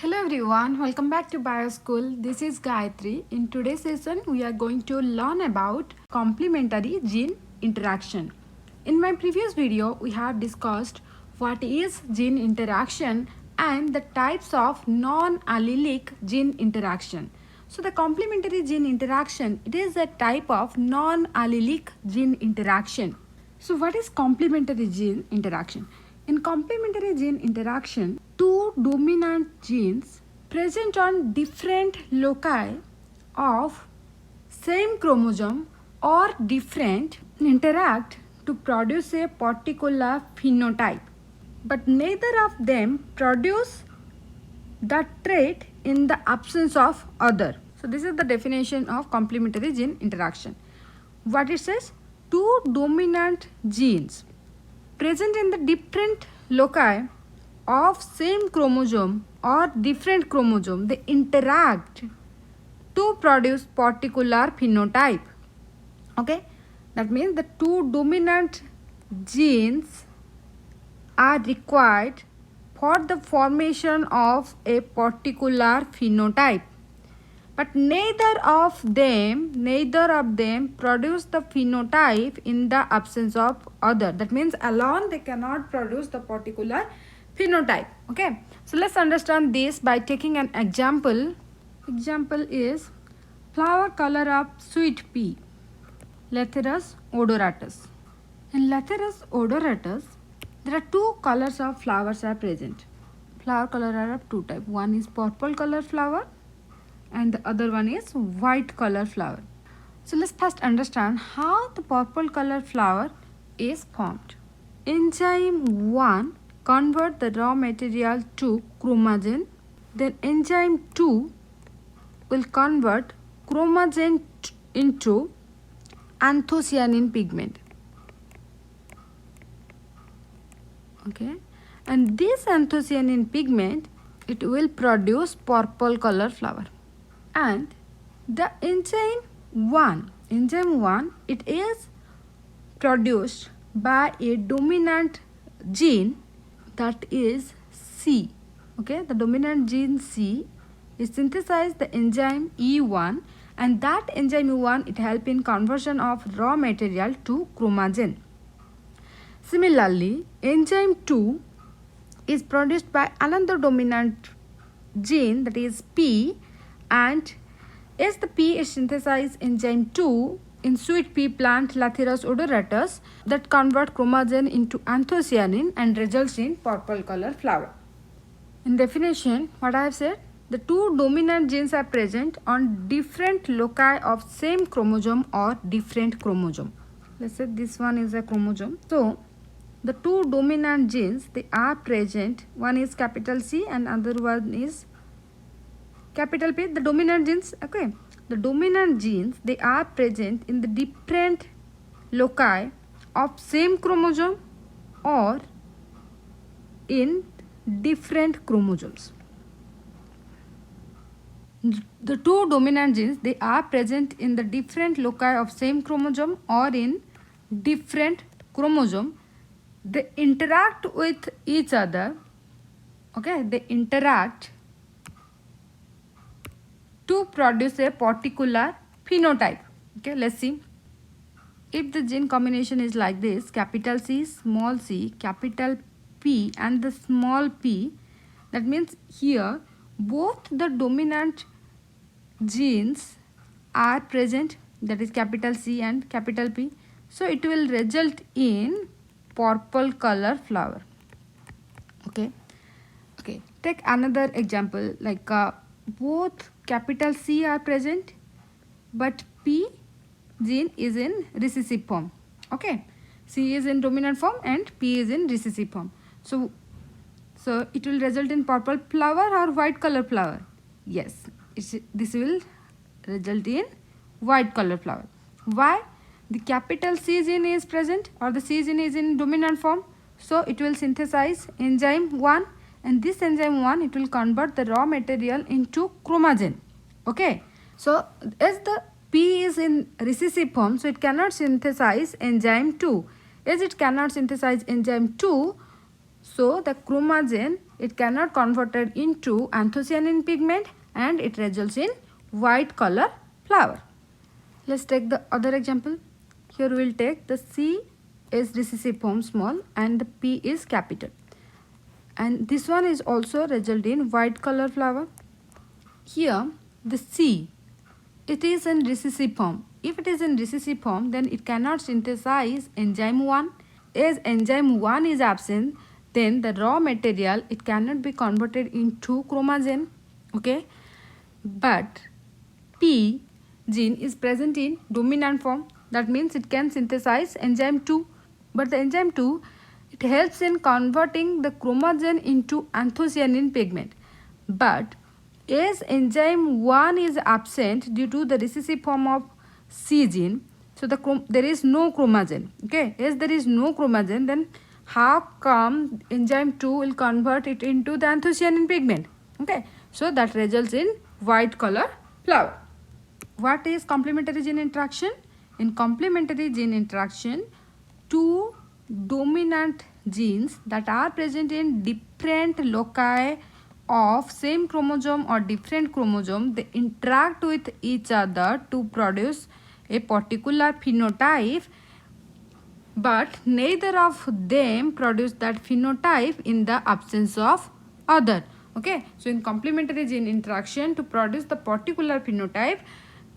Hello everyone, welcome back to BioSchool. This is Gayatri. In today's session, we are going to learn about complementary gene interaction. In my previous video, we have discussed what is gene interaction and the types of non-allelic gene interaction. So the complementary gene interaction, it is a type of non-allelic gene interaction. So what is complementary gene interaction? In complementary gene interaction, two dominant genes present on different loci of same chromosome or different interact to produce a particular phenotype, but neither of them produce the trait in the absence of other. So this is the definition of complementary gene interaction. What it says? Two dominant genes present in the different loci of same chromosome or different chromosome, they interact to produce particular phenotype. Okay, that means the two dominant genes are required for the formation of a particular phenotype, but neither of them produce the phenotype in the absence of other. That means alone they cannot produce the particular phenotype. Okay, so let's understand this by taking an example. Example is flower color of sweet pea, Lathyrus odoratus. In Lathyrus odoratus, there are two colors of flowers are present. Flower color are of two types. One is purple color flower and the other one is white color flower. So let's first understand how the purple color flower is formed. Enzyme 1 convert the raw material to chromogen. Then enzyme 2 will convert chromogen into anthocyanin pigment. Okay, and this anthocyanin pigment, it will produce purple color flower. And the enzyme 1, it is produced by a dominant gene, that is C. Okay, the dominant gene C is synthesized the enzyme E1, and that enzyme E1, it help in conversion of raw material to chromogen. Similarly, enzyme 2 is produced by another dominant gene, that is P, and as the P is synthesized enzyme 2 in sweet pea plant Lathyrus odoratus, that convert chromogen into anthocyanin and results in purple color flower. In definition, what I have said, the two dominant genes are present on different loci of same chromosome or different chromosome. Let's say this one is a chromosome. So the two dominant genes, they are present. One is capital C and other one is capital P. The dominant genes, okay, the dominant genes, they are present in the different loci of same chromosome or in different chromosomes. The two dominant genes, they are present in the different loci of same chromosome or in different chromosome. They interact with each other. Okay, they interact to produce a particular phenotype. Okay, let's see. If the gene combination is like this, capital C, small c, capital P and the small p, that means here both the dominant genes are present, that is capital C and capital P. So it will result in purple color flower. Okay, take another example, like both capital C are present but P gene is in recessive form. Okay, C is in dominant form and P is in recessive form. So it will result in purple flower or white color flower. Yes, this will result in white color flower. Why? The capital C gene is present or the C gene is in dominant form. So it will synthesize enzyme 1, and this enzyme 1, it will convert the raw material into chromogen. Okay, so as the P is in recessive form, so it cannot synthesize enzyme 2. As it cannot synthesize enzyme 2, so the chromogen it cannot converted into anthocyanin pigment and it results in white color flower. Let's take the other example. Here we will take the C is recessive form small and the P is capital. And this one is also result in white color flower. Here the C, it is in recessive form. If it is in recessive form, then it cannot synthesize enzyme 1. As enzyme 1 is absent, then the raw material, it cannot be converted into chromogen. Okay, but P gene is present in dominant form. That means it can synthesize enzyme 2. But the enzyme 2, it helps in converting the chromogen into anthocyanin pigment. But as enzyme 1 is absent due to the recessive form of C gene, so there is no chromogen. Okay, as there is no chromogen, then how come enzyme 2 will convert it into the anthocyanin pigment? Okay, so that results in white color flower. What is complementary gene interaction? In complementary gene interaction, two dominant genes that are present in different loci of same chromosome or different chromosome, they interact with each other to produce a particular phenotype, but neither of them produce that phenotype in the absence of other. Okay, so in complementary gene interaction, to produce the particular phenotype,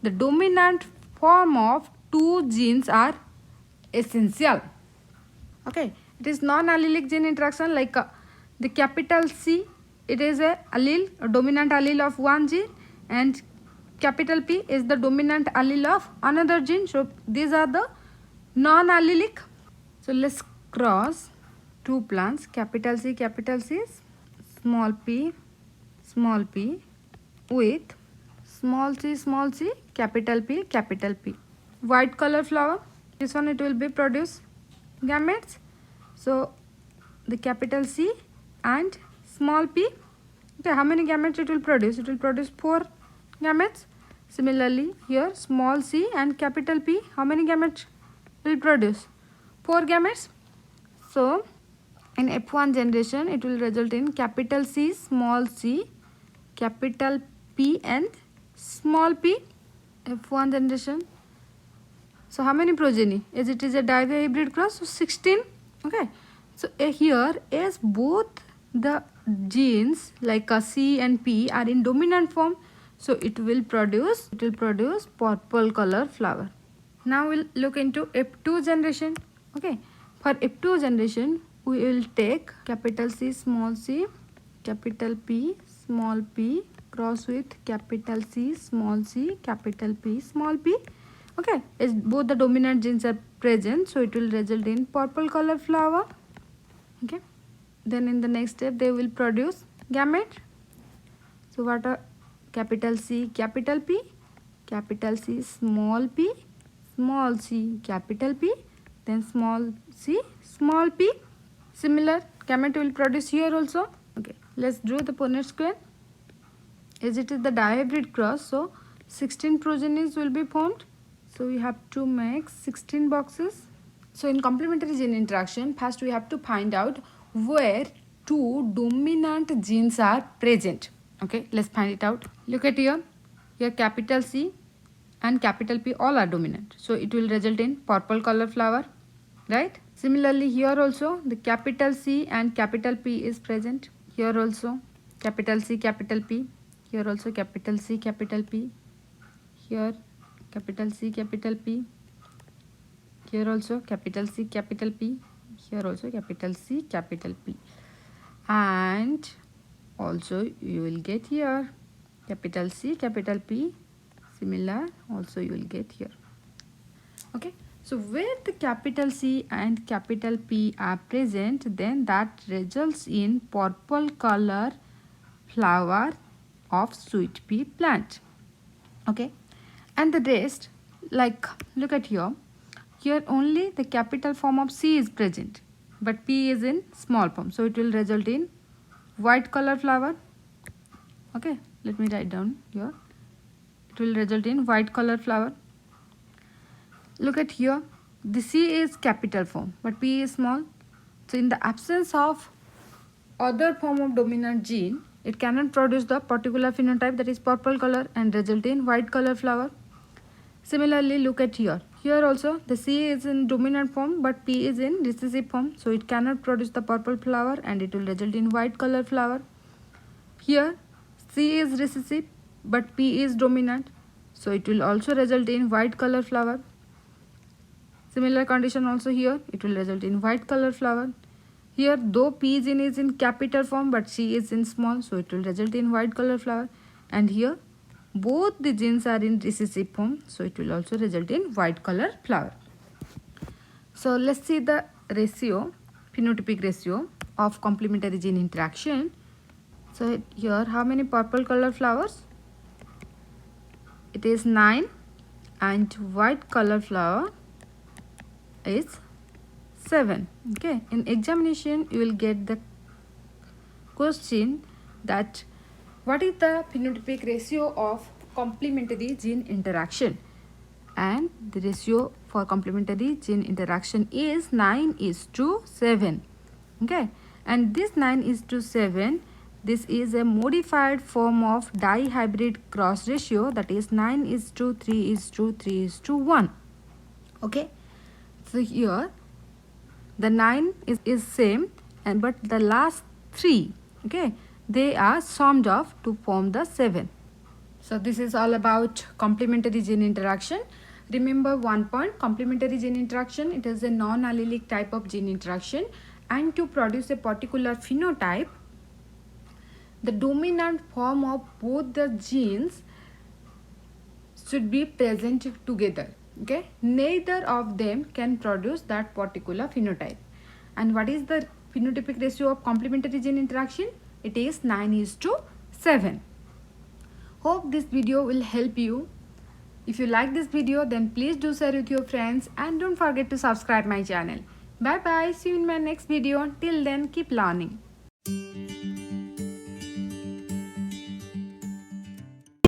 the dominant form of two genes are essential. Okay, it is non-allelic gene interaction like the capital C, it is a dominant allele of one gene, and capital P is the dominant allele of another gene. So these are the non-allelic. So let's cross two plants, capital C, small p with small c, capital P. White color flower. This one it will be produce gametes. So the capital C and small p. Okay, how many gametes it will produce? It will produce 4 gametes. Similarly, here small c and capital P, how many gametes will produce? 4 gametes. So in F1 generation, it will result in capital C, small c, capital P and small p. F1 generation. So how many progeny? As it is a diploid hybrid cross, so 16. Okay. So here, as both the genes like C and P are in dominant form, so it will produce purple color flower. Now we'll look into F2 generation. Okay, for F2 generation, we will take capital C, capital P, small p, cross with capital C, capital P, small p. Okay, as both the dominant genes are present, so it will result in purple color flower. Okay, then in the next step they will produce gamete. So what are capital C, capital P, capital C, small p, small c, capital P, then small c, small p. Similar gamete will produce here also. Okay, let's draw the Punnett square. As it is the dihybrid cross, so 16 progenies will be formed. So we have to make 16 boxes. So in complementary gene interaction, first we have to find out where two dominant genes are present. Okay, let's find it out. Look at here. Here capital C and capital P all are dominant. So it will result in purple color flower, right? Similarly here also the capital C and capital P is present. Here also capital C, capital P. Here also capital C, capital P. Here capital C, capital P. Here also capital C, capital P. Here also capital C, capital P. And also you will get here capital C, capital P. Similar also you will get here. Okay, so where the capital C and capital P are present, then that results in purple color flower of sweet pea plant. Okay, and the rest, like look at here, only the capital form of C is present, but P is in small form, so it will result in white color flower. Okay, let me write down here. It will result in white color flower. Look at here, the C is capital form but P is small, so in the absence of other form of dominant gene, it cannot produce the particular phenotype, that is purple color, and result in white color flower. Similarly, look at here. Here also the C is in dominant form but P is in recessive form, so it cannot produce the purple flower and it will result in white color flower. Here C is recessive but P is dominant, so it will also result in white color flower. Similar condition also here, it will result in white color flower. Here though P gene is in capital form but C is in small, so it will result in white color flower. And here both the genes are in recessive form, so it will also result in white color flower. So let's see the ratio, phenotypic ratio of complementary gene interaction. So here how many purple color flowers? It is 9, and white color flower is 7. Okay, in examination you will get the question that what is the phenotypic ratio of complementary gene interaction, and the ratio for complementary gene interaction is 9:7. Okay, and this 9:7, this is a modified form of dihybrid cross ratio, that is 9:3:3:1. Okay, so here the 9 is same, and but the last 3, okay, they are summed off to form the 7. So this is all about complementary gene interaction. Remember one point, complementary gene interaction, it is a non-allelic type of gene interaction, and to produce a particular phenotype, the dominant form of both the genes should be present together. Okay, neither of them can produce that particular phenotype. And what is the phenotypic ratio of complementary gene interaction? It is 9:7. Hope this video will help you. If you like this video, then please do share with your friends and don't forget to subscribe my channel. Bye bye. See you in my next video. Till then, keep learning.